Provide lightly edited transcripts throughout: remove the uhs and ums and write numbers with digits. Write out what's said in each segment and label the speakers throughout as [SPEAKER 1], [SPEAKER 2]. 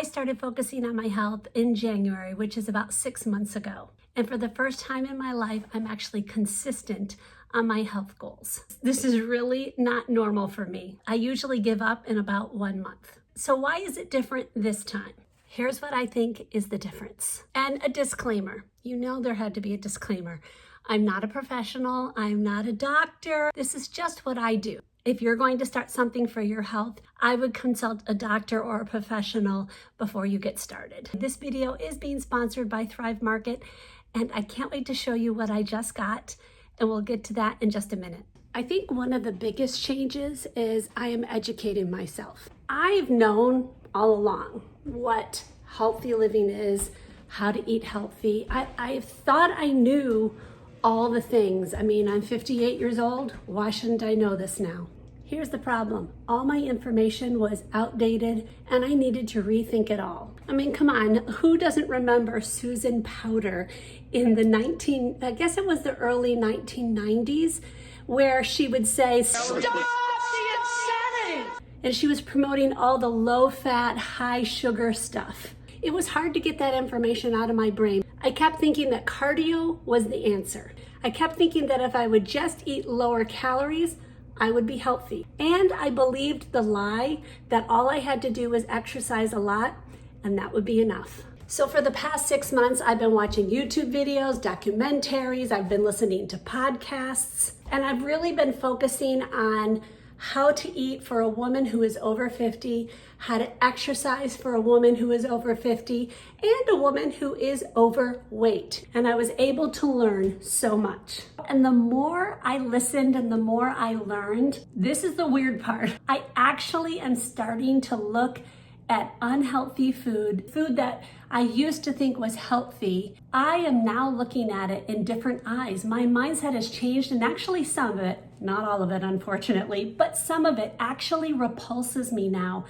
[SPEAKER 1] I started focusing on my health in January, which is about 6 months ago. And for the first time in my life, I'm actually consistent on my health goals. This is really not normal for me. I usually give up in about 1 month. So why is it different this time? Here's what I think is the difference. And a disclaimer. You know there had to be a disclaimer. I'm not a professional. I'm not a doctor. This is just what I do. If you're going to start something for your health, I would consult a doctor or a professional before you get started. This video is being sponsored by Thrive Market, and I can't wait to show you what I just got, and we'll get to that in just a minute. I think one of the biggest changes is I am educating myself. I've known all along what healthy living is, how to eat healthy. I've thought I knew all the things. I mean, I'm 58 years old. Why shouldn't I know this now? Here's the problem. All my information was outdated and I needed to rethink it all. I mean, come on, who doesn't remember Susan Powter in the I guess it was the early 1990s, where she would say, "Stop the insanity!" And she was promoting all the low-fat, high-sugar stuff. It was hard to get that information out of my brain. I kept thinking that cardio was the answer. I kept thinking that if I would just eat lower calories, I would be healthy. And I believed the lie that all I had to do was exercise a lot and that would be enough. So for the past 6 months, I've been watching YouTube videos, documentaries, I've been listening to podcasts, and I've really been focusing on how to eat for a woman who is over 50, how to exercise for a woman who is over 50, and a woman who is overweight. And I was able to learn so much. And the more I listened and the more I learned, this is the weird part. I actually am starting to look at unhealthy food that I used to think was healthy. I am now looking at it in different eyes. My mindset has changed, and actually some of it, not all of it unfortunately, but some of it actually repulses me now.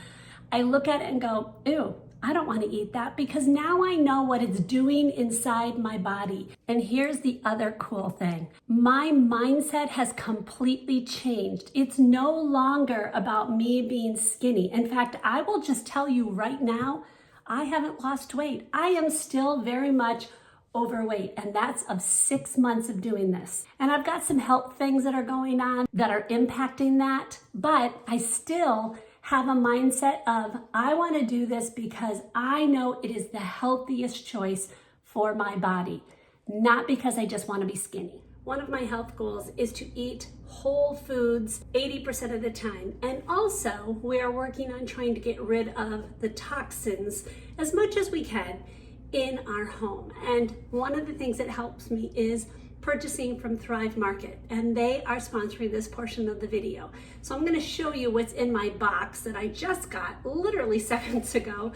[SPEAKER 1] I look at it and go, ew, I don't want to eat that, because now I know what it's doing inside my body. And here's the other cool thing. My mindset has completely changed. It's no longer about me being skinny. In fact, I will just tell you right now, I haven't lost weight. I am still very much overweight, and that's of 6 months of doing this. And I've got some health things that are going on that are impacting that, but I still have a mindset of, I want to do this because I know it is the healthiest choice for my body, not because I just want to be skinny. One of my health goals is to eat whole foods 80% of the time. And also, we are working on trying to get rid of the toxins as much as we can in our home. And one of the things that helps me is purchasing from Thrive Market, and they are sponsoring this portion of the video. So I'm going to show you what's in my box that I just got literally seconds ago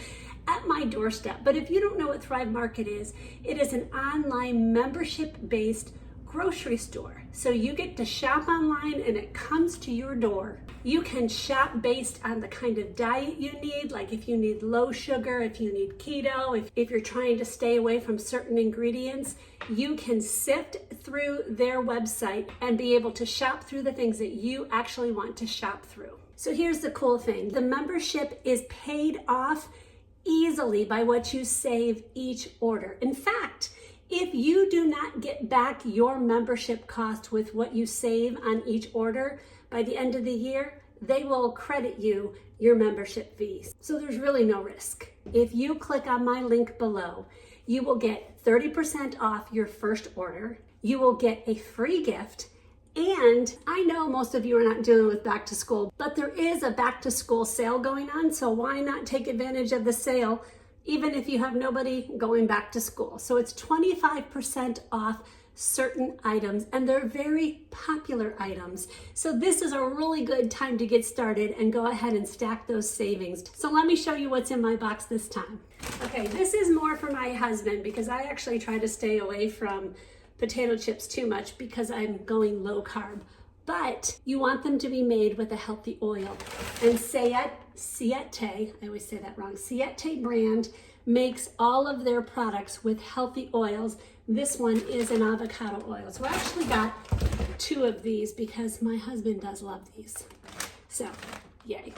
[SPEAKER 1] at my doorstep. But if you don't know what Thrive Market is, it is an online membership-based grocery store. So you get to shop online and it comes to your door. You can shop based on the kind of diet you need, like if you need low sugar, if you need keto, if you're trying to stay away from certain ingredients, you can sift through their website and be able to shop through the things that you actually want to shop through. So here's the cool thing. The membership is paid off easily by what you save each order. In fact, if you do not get back your membership cost with what you save on each order, by the end of the year, they will credit you your membership fees. So there's really no risk. If you click on my link below, you will get 30% off your first order. You will get a free gift. And I know most of you are not dealing with back to school, but there is a back to school sale going on. So why not take advantage of the sale, even if you have nobody going back to school? So it's 25% off certain items, and they're very popular items. So this is a really good time to get started and go ahead and stack those savings. So let me show you what's in my box this time. Okay, this is more for my husband, because I actually try to stay away from potato chips too much because I'm going low carb. But you want them to be made with a healthy oil. And Siete, I always say that wrong, Siete brand makes all of their products with healthy oils. This one is an avocado oil. So I actually got 2 of these because my husband does love these. So, yay.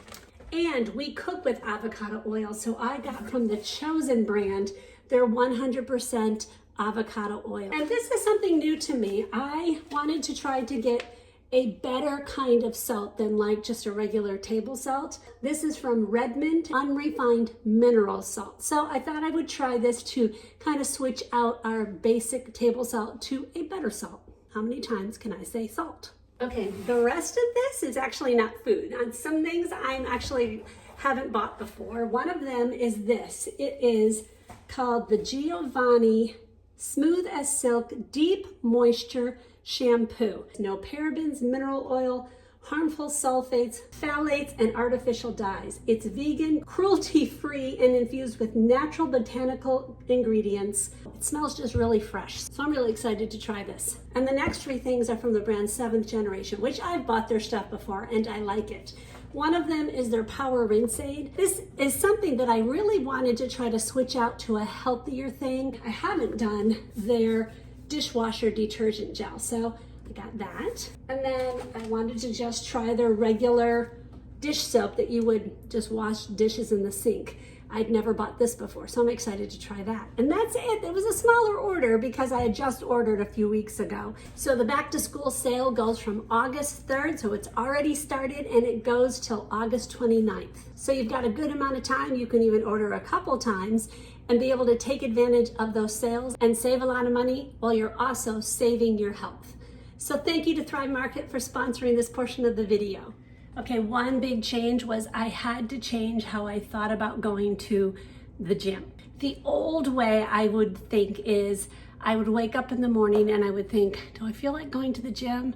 [SPEAKER 1] And we cook with avocado oil, so I got from the Chosen brand their 100% avocado oil. And this is something new to me. I wanted to try to get a better kind of salt than like just a regular table salt. This is from Redmond unrefined mineral salt. So I thought I would try this to kind of switch out our basic table salt to a better salt. How many times can I say salt? Okay, the rest of this is actually not food. On some things I'm actually haven't bought before. One of them is this. It is called the Giovanni Smooth as Silk Deep Moisture Shampoo. No parabens, mineral oil, harmful sulfates, phthalates, and artificial dyes. It's vegan, cruelty-free, and infused with natural botanical ingredients. It smells just really fresh. So I'm really excited to try this. And the next three things are from the brand 7th Generation, which I've bought their stuff before and I like it. One of them is their Power Rinse Aid. This is something that I really wanted to try to switch out to a healthier thing. I haven't done their dishwasher detergent gel, so I got that. And then I wanted to just try their regular dish soap that you would just wash dishes in the sink. I'd never bought this before, so I'm excited to try that. And that's it. It was a smaller order because I had just ordered a few weeks ago. So the back to school sale goes from August 3rd, so it's already started, and it goes till August 29th. So you've got a good amount of time. You can even order a couple times and be able to take advantage of those sales and save a lot of money while you're also saving your health. So thank you to Thrive Market for sponsoring this portion of the video. Okay, one big change was I had to change how I thought about going to the gym. The old way I would think is I would wake up in the morning and I would think, do I feel like going to the gym?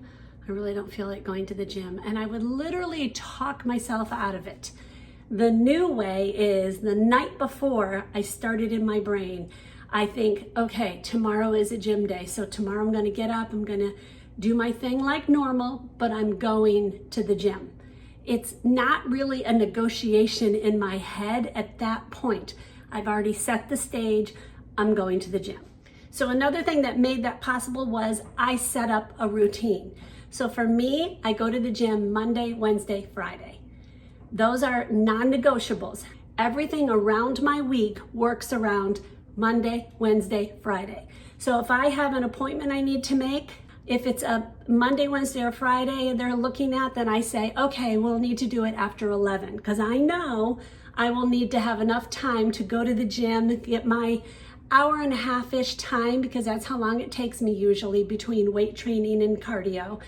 [SPEAKER 1] I really don't feel like going to the gym. And I would literally talk myself out of it. The new way is the night before I started in my brain, I think, okay, tomorrow is a gym day. So tomorrow I'm gonna get up, I'm gonna do my thing like normal, but I'm going to the gym. It's not really a negotiation in my head at that point. I've already set the stage, I'm going to the gym. So another thing that made that possible was I set up a routine. So for me, I go to the gym Monday, Wednesday, Friday. Those are non-negotiables. Everything around my week works around Monday, Wednesday, Friday. So if I have an appointment I need to make, if it's a Monday, Wednesday, or Friday they're looking at, then I say, okay, we'll need to do it after 11, because I know I will need to have enough time to go to the gym, get my hour and a half-ish time, because that's how long it takes me usually between weight training and cardio,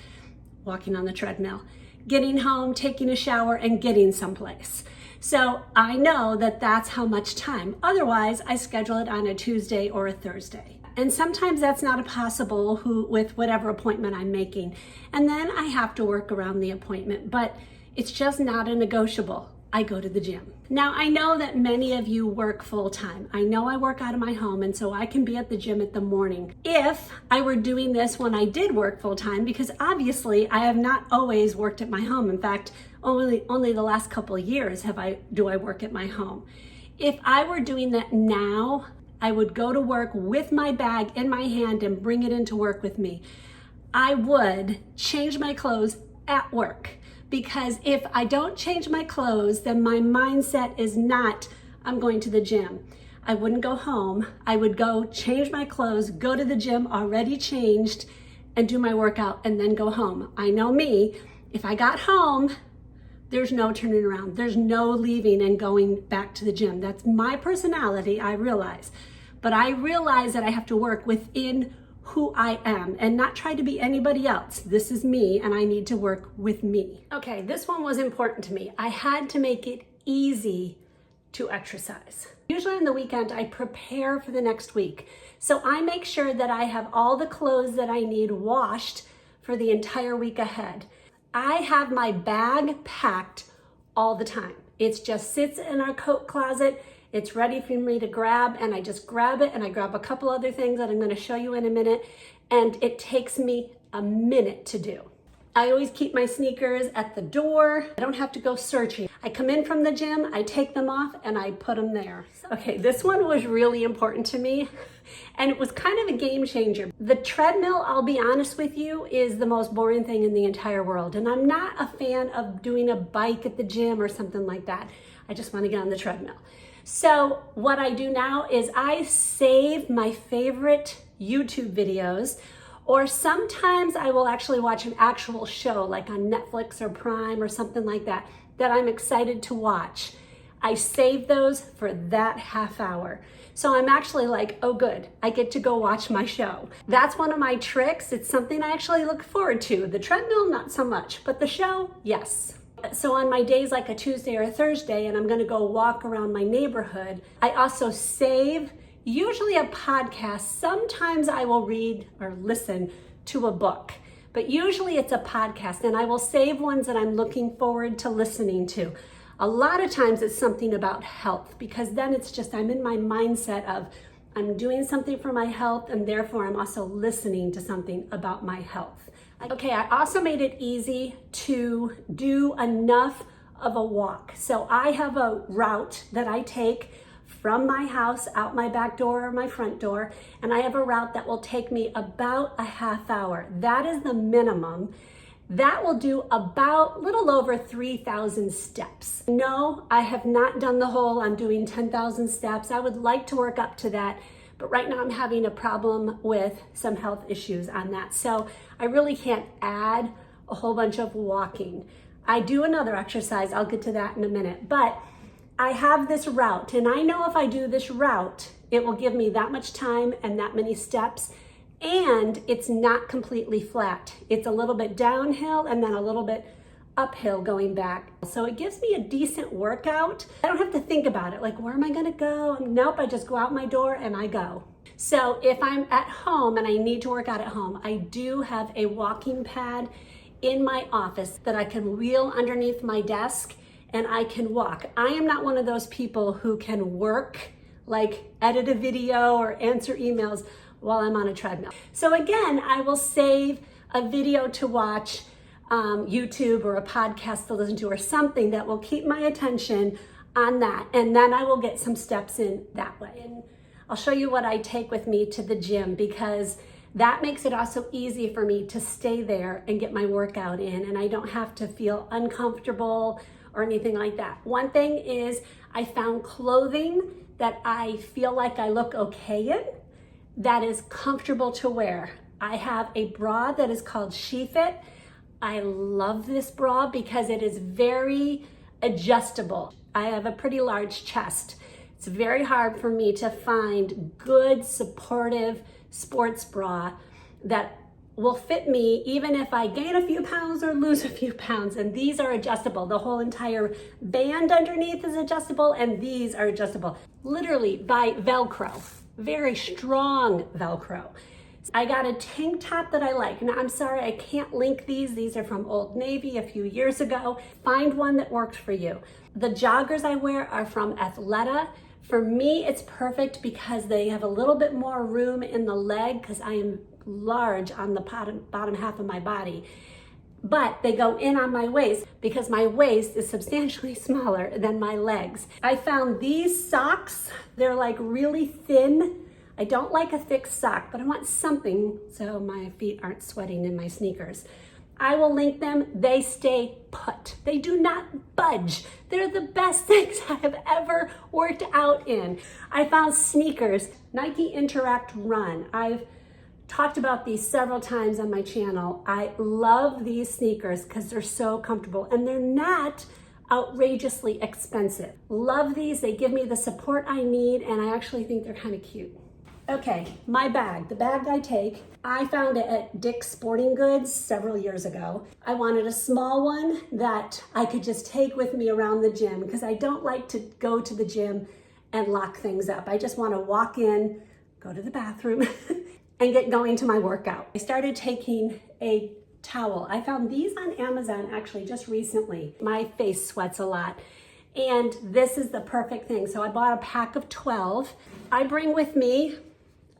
[SPEAKER 1] walking on the treadmill, getting home, taking a shower, and getting someplace. So I know that that's how much time. Otherwise, I schedule it on a Tuesday or a Thursday. And sometimes that's not possible with whatever appointment I'm making. And then I have to work around the appointment, but it's just not a negotiable. I go to the gym. Now, I know that many of you work full-time. I know I work out of my home, and so I can be at the gym in the morning. If I were doing this when I did work full-time, because obviously I have not always worked at my home. In fact, only the last couple of years do I work at my home. If I were doing that now, I would go to work with my bag in my hand and bring it into work with me. I would change my clothes at work, because if I don't change my clothes, then my mindset is not, I'm going to the gym. I wouldn't go home. I would go change my clothes, go to the gym already changed, and do my workout and then go home. I know me, if I got home, there's no turning around. There's no leaving and going back to the gym. That's my personality, I realize. But I realize that I have to work within who I am and not try to be anybody else. This is me, and I need to work with me. Okay, this one was important to me. I had to make it easy to exercise. Usually on the weekend, I prepare for the next week. So I make sure that I have all the clothes that I need washed for the entire week ahead. I have my bag packed all the time. It just sits in our coat closet. It's ready for me to grab, and I just grab it, and I grab a couple other things that I'm going to show you in a minute, and it takes me a minute to do. I always keep my sneakers at the door. I don't have to go searching. I come in from the gym, I take them off, and I put them there. Okay, this one was really important to me, and it was kind of a game changer. The treadmill, I'll be honest with you, is the most boring thing in the entire world, and I'm not a fan of doing a bike at the gym or something like that. I just want to get on the treadmill. So what I do now is I save my favorite YouTube videos, or sometimes I will actually watch an actual show like on Netflix or Prime or something like that I'm excited to watch. I save those for that half hour. So I'm actually like, oh good, I get to go watch my show. That's one of my tricks. It's something I actually look forward to. The treadmill, not so much, but the show, yes. So on my days like a Tuesday or a Thursday and I'm gonna go walk around my neighborhood, I also save usually a podcast. Sometimes I will read or listen to a book, but usually it's a podcast, and I will save ones that I'm looking forward to listening to. A lot of times it's something about health, because then it's just I'm in my mindset of I'm doing something for my health, and therefore I'm also listening to something about my health. Okay, I also made it easy to do enough of a walk. So I have a route that I take from my house out my back door or my front door, and I have a route that will take me about a half hour. That is the minimum. That will do about a little over 3,000 steps. No, I have not done the whole, I'm doing 10,000 steps. I would like to work up to that, but right now I'm having a problem with some health issues on that. So I really can't add a whole bunch of walking. I do another exercise, I'll get to that in a minute, but I have this route, and I know if I do this route, it will give me that much time and that many steps, and it's not completely flat. It's a little bit downhill and then a little bit uphill going back. So it gives me a decent workout. I don't have to think about it, like where am I gonna go? Nope, I just go out my door and I go. So if I'm at home and I need to work out at home, I do have a walking pad in my office that I can wheel underneath my desk and I can walk. I am not one of those people who can work, like edit a video or answer emails while I'm on a treadmill. So again, I will save a video to watch, YouTube or a podcast to listen to, or something that will keep my attention on that. And then I will get some steps in that way. And I'll show you what I take with me to the gym, because that makes it also easy for me to stay there and get my workout in, and I don't have to feel uncomfortable or anything like that. One thing is I found clothing that I feel like I look okay in, that is comfortable to wear. I have a bra that is called SheFit. I love this bra because it is very adjustable. I have a pretty large chest. It's very hard for me to find good, supportive sports bra that will fit me even if I gain a few pounds or lose a few pounds. And these are adjustable. The whole entire band underneath is adjustable, and these are adjustable literally by Velcro, very strong Velcro. I got a tank top that I like. Now I'm sorry, I can't link these. These are from Old Navy a few years ago. Find one that works for you. The joggers I wear are from Athleta. For me, it's perfect because they have a little bit more room in the leg, because I am large on the bottom half of my body, but they go in on my waist because my waist is substantially smaller than my legs. I found these socks, they're like really thin. I don't like a thick sock, but I want something so my feet aren't sweating in my sneakers. I will link them. They stay put. They do not budge. They're the best things I have ever worked out in. I found sneakers, Nike Interact Run. I've talked about these several times on my channel. I love these sneakers because they're so comfortable and they're not outrageously expensive. Love these. They give me the support I need, and I actually think they're kind of cute. Okay, my bag, the bag I take, I found it at Dick's Sporting Goods several years ago. I wanted a small one that I could just take with me around the gym, because I don't like to go to the gym and lock things up. I just want to walk in, go to the bathroom, and get going to my workout. I started taking a towel. I found these on Amazon actually just recently. My face sweats a lot, and this is the perfect thing. So I bought a pack of 12. I bring with me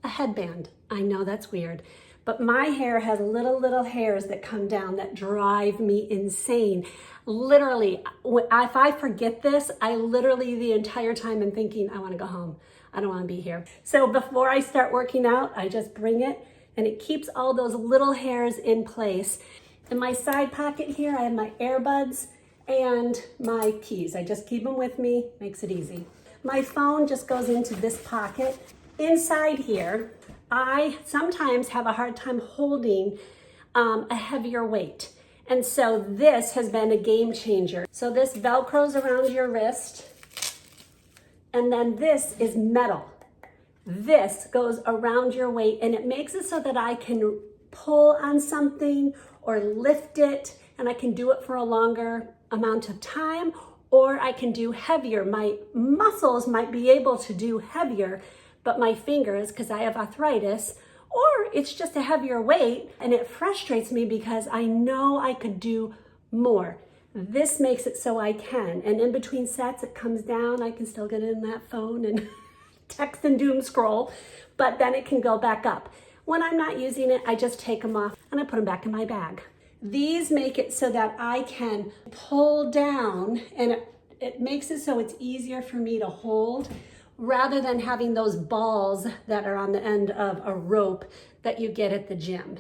[SPEAKER 1] a headband. I know that's weird, but my hair has little hairs that come down that drive me insane. Literally, if I forget this, I literally the entire time am thinking, I want to go home. I don't want to be here. So before I start working out, I just bring it and it keeps all those little hairs in place. In my side pocket here, I have my earbuds and my keys. I just keep them with me, makes it easy. My phone just goes into this pocket. Inside here, I sometimes have a hard time holding a heavier weight. And so this has been a game changer. So this Velcros around your wrist, and then this is metal. This goes around your weight and it makes it so that I can pull on something or lift it, and I can do it for a longer amount of time, or I can do heavier. My muscles might be able to do heavier, but my fingers, because I have arthritis, or it's just a heavier weight, and it frustrates me because I know I could do more. This makes it so I can, and in between sets it comes down, I can still get in that phone and text and doom scroll, but then it can go back up. When I'm not using it, I just take them off and I put them back in my bag. These make it so that I can pull down, and it makes it so it's easier for me to hold rather than having those balls that are on the end of a rope that you get at the gym.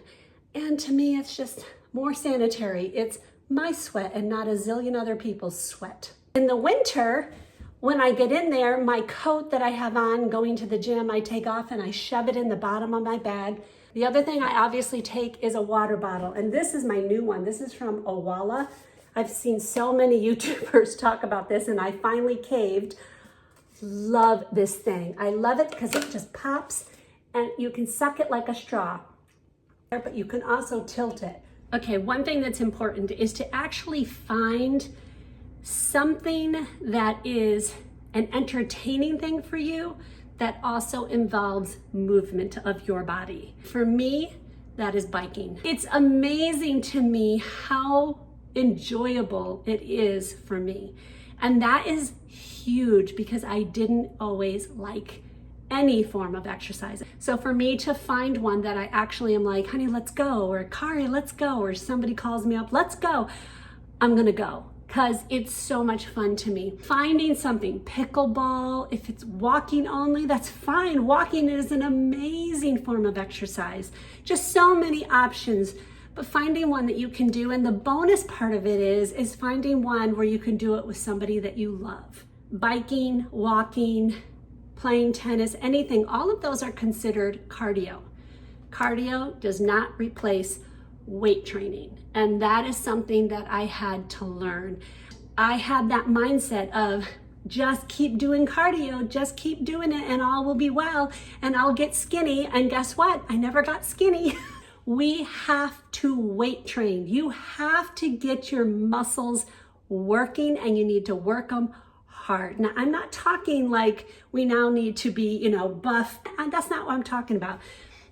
[SPEAKER 1] And to me, it's just more sanitary. It's my sweat and not a zillion other people's sweat. In the winter, when I get in there, my coat that I have on going to the gym, I take off and I shove it in the bottom of my bag. The other thing I obviously take is a water bottle, and this is my new one. This is from Owala. I've seen so many YouTubers talk about this and I finally caved. Love this thing. I love it because it just pops and you can suck it like a straw, but you can also tilt it. Okay, one thing that's important is to actually find something that is an entertaining thing for you that also involves movement of your body. For me, that is biking. It's amazing to me how enjoyable it is for me. And that is huge because I didn't always like any form of exercise. So for me to find one that I actually am like, honey, let's go, or Kari, let's go, or somebody calls me up, let's go, I'm gonna go. Because it's so much fun to me. Finding something, pickleball, if it's walking only, that's fine. Walking is an amazing form of exercise. Just so many options, but finding one that you can do. And the bonus part of it is finding one where you can do it with somebody that you love. Biking, walking, playing tennis, anything, all of those are considered cardio. Cardio does not replace weight training. And that is something that I had to learn. I had that mindset of just keep doing cardio, just keep doing it and all will be well and I'll get skinny. And guess what? I never got skinny. We have to weight train. You have to get your muscles working and you need to work them hard. Now, I'm not talking like we now need to be, buff. And that's not what I'm talking about.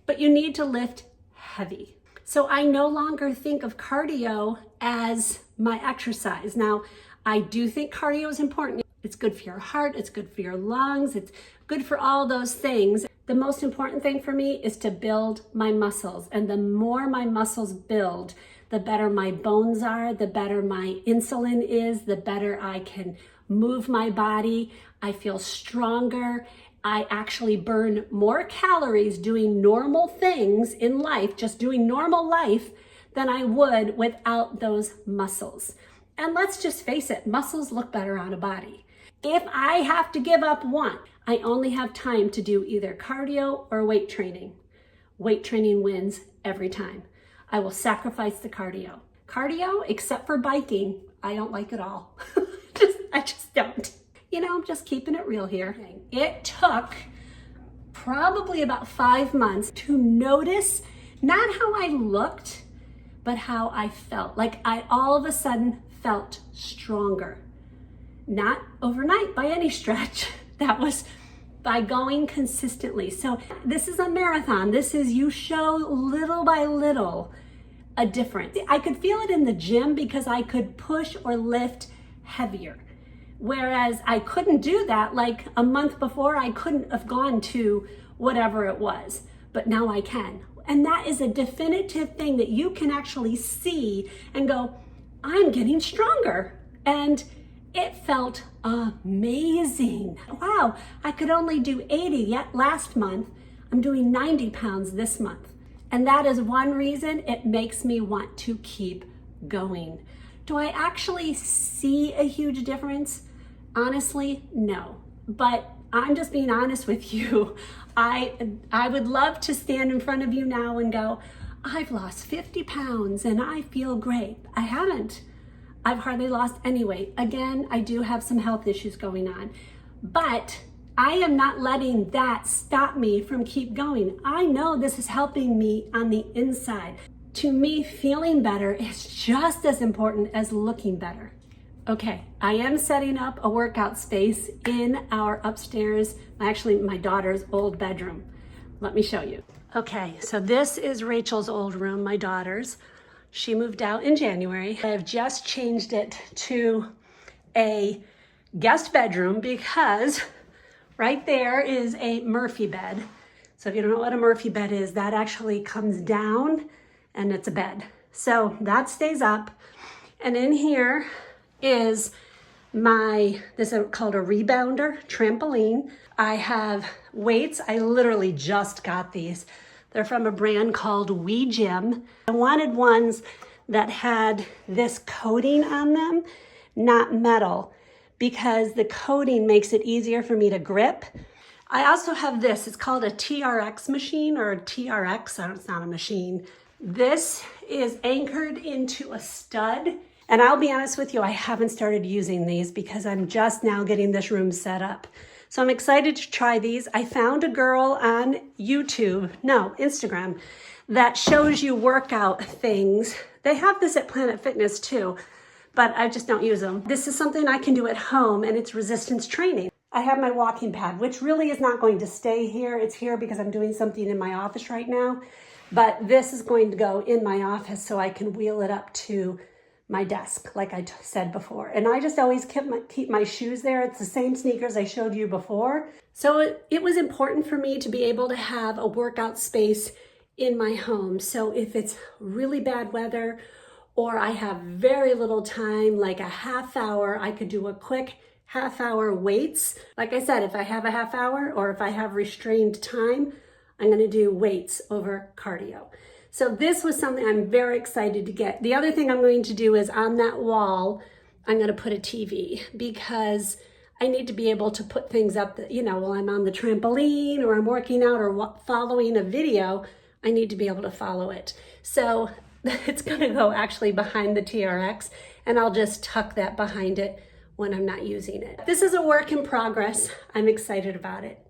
[SPEAKER 1] But you need to lift heavy. So I no longer think of cardio as my exercise. Now, I do think cardio is important. It's good for your heart, it's good for your lungs, it's good for all those things. The most important thing for me is to build my muscles. And the more my muscles build, the better my bones are, the better my insulin is, the better I can move my body. I feel stronger. I actually burn more calories doing normal things in life, just doing normal life, than I would without those muscles. And let's just face it, muscles look better on a body. If I have to give up one, I only have time to do either cardio or weight training. Weight training wins every time. I will sacrifice the cardio. Cardio, except for biking, I don't like at all. I just don't. I'm just keeping it real here. It took probably about 5 months to notice not how I looked, but how I felt. Like I all of a sudden felt stronger. Not overnight by any stretch. That was by going consistently. So this is a marathon. This is you show little by little a difference. I could feel it in the gym because I could push or lift heavier. Whereas I couldn't do that like a month before. I couldn't have gone to whatever it was, but now I can. And that is a definitive thing that you can actually see and go, I'm getting stronger. And it felt amazing. Wow, I could only do 80 yet last month. I'm doing 90 pounds this month. And that is one reason it makes me want to keep going. Do I actually see a huge difference? Honestly, no. But I'm just being honest with you. I would love to stand in front of you now and go, I've lost 50 pounds and I feel great. I haven't. I've hardly lost any weight. Again, I do have some health issues going on, but I am not letting that stop me from keep going. I know this is helping me on the inside. To me, feeling better is just as important as looking better. Okay, I am setting up a workout space in our upstairs, actually my daughter's old bedroom. Let me show you. Okay, so this is Rachel's old room, my daughter's. She moved out in January. I have just changed it to a guest bedroom because right there is a Murphy bed. So if you don't know what a Murphy bed is, that actually comes down and it's a bed. So that stays up. And in here is this is called a rebounder trampoline. I have weights. I literally just got these. They're from a brand called We Gym. I wanted ones that had this coating on them, not metal, because the coating makes it easier for me to grip. I also have this. It's called a TRX machine or a TRX. It's not a machine. This is anchored into a stud. And I'll be honest with you, I haven't started using these because I'm just now getting this room set up. So I'm excited to try these. I found a girl on Instagram, that shows you workout things. They have this at Planet Fitness too, but I just don't use them. This is something I can do at home and it's resistance training. I have my walking pad, which really is not going to stay here. It's here because I'm doing something in my office right now, but this is going to go in my office so I can wheel it up to my desk, like I said before. And I just always keep my shoes there. It's the same sneakers I showed you before. So it was important for me to be able to have a workout space in my home. So if it's really bad weather or I have very little time, like a half hour, I could do a quick half hour weights. Like I said, if I have a half hour or if I have restrained time, I'm gonna do weights over cardio. So this was something I'm very excited to get. The other thing I'm going to do is on that wall, I'm going to put a TV because I need to be able to put things up that, while I'm on the trampoline or I'm working out or following a video, I need to be able to follow it. So it's going to go actually behind the TRX and I'll just tuck that behind it when I'm not using it. This is a work in progress. I'm excited about it.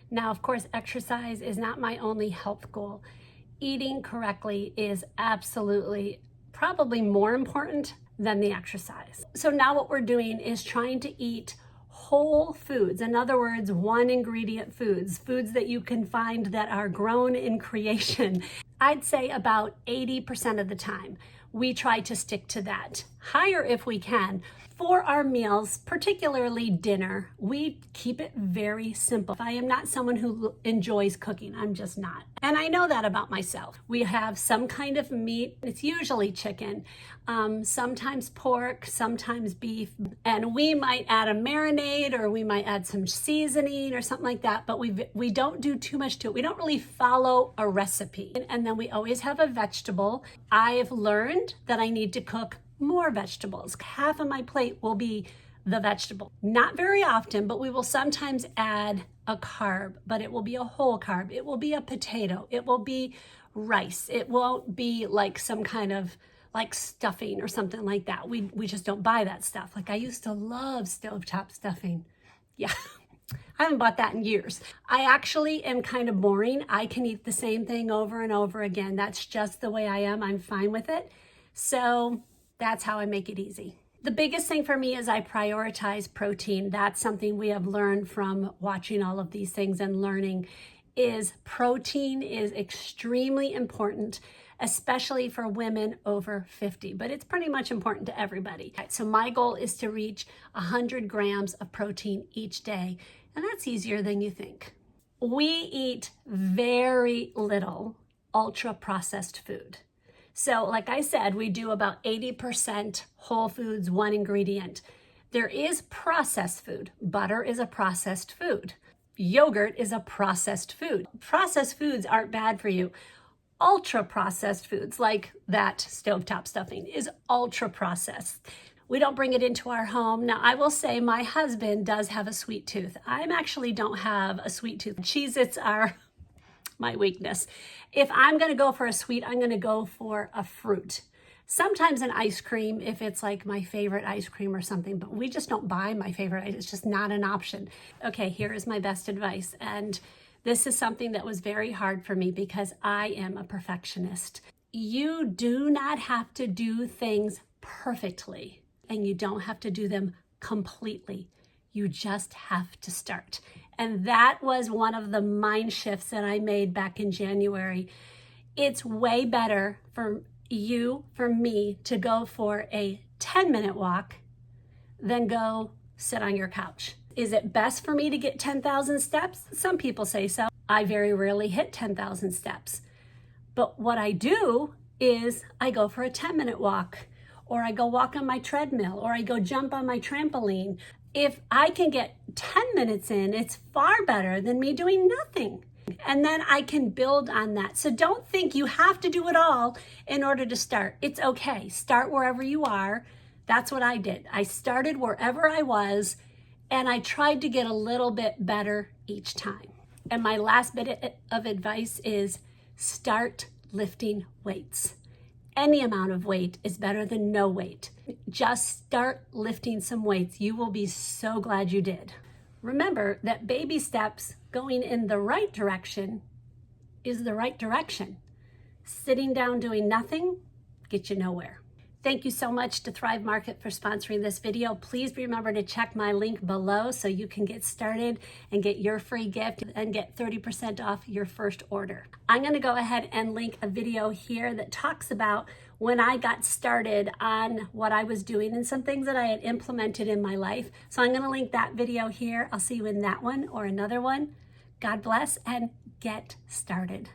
[SPEAKER 1] Now, of course, exercise is not my only health goal. Eating correctly is absolutely probably more important than the exercise. So now what we're doing is trying to eat whole foods. In other words, one ingredient foods that you can find that are grown in creation. I'd say about 80% of the time, we try to stick to that. Higher if we can. For our meals, particularly dinner, we keep it very simple. I am not someone who enjoys cooking. I'm just not. And I know that about myself. We have some kind of meat. It's usually chicken, sometimes pork, sometimes beef. And we might add a marinade or we might add some seasoning or something like that, but we don't do too much to it. We don't really follow a recipe. And then we always have a vegetable. I've learned that I need to cook more vegetables. Half of my plate will be the vegetable. Not very often, but we will sometimes add a carb, but it will be a whole carb. It will be a potato. It will be rice. It won't be like some kind of like stuffing or something like that. We just don't buy that stuff. Like I used to love stovetop stuffing. Yeah. I haven't bought that in years. I actually am kind of boring. I can eat the same thing over and over again. That's just the way I am. I'm fine with it. So that's how I make it easy. The biggest thing for me is I prioritize protein. That's something we have learned from watching all of these things and learning is protein is extremely important, especially for women over 50, but it's pretty much important to everybody. So my goal is to reach 100 grams of protein each day, and that's easier than you think. We eat very little ultra processed food. So like I said, we do about 80% whole foods, one ingredient. There is processed food. Butter is a processed food. Yogurt is a processed food. Processed foods aren't bad for you. Ultra processed foods like that stovetop stuffing is ultra processed. We don't bring it into our home. Now, I will say my husband does have a sweet tooth. I actually don't have a sweet tooth. Cheez-Its are my weakness. If I'm going to go for a sweet, I'm going to go for a fruit. Sometimes an ice cream if it's like my favorite ice cream or something, but we just don't buy my favorite. It's just not an option. Okay, here is my best advice. And this is something that was very hard for me because I am a perfectionist. You do not have to do things perfectly, and you don't have to do them completely. You just have to start. And that was one of the mind shifts that I made back in January. It's way better for me to go for a 10-minute walk than go sit on your couch. Is it best for me to get 10,000 steps? Some people say so. I very rarely hit 10,000 steps. But what I do is I go for a 10-minute walk, or I go walk on my treadmill, or I go jump on my trampoline. If I can get 10 minutes in, it's far better than me doing nothing. And then I can build on that. So don't think you have to do it all in order to start. It's okay. Start wherever you are. That's what I did. I started wherever I was, and I tried to get a little bit better each time. And my last bit of advice is start lifting weights. Any amount of weight is better than no weight. Just start lifting some weights. You will be so glad you did. Remember that baby steps going in the right direction is the right direction. Sitting down doing nothing gets you nowhere. Thank you so much to Thrive Market for sponsoring this video. Please remember to check my link below so you can get started and get your free gift and get 30% off your first order. I'm going to go ahead and link a video here that talks about when I got started on what I was doing and some things that I had implemented in my life. So I'm going to link that video here. I'll see you in that one or another one. God bless and get started.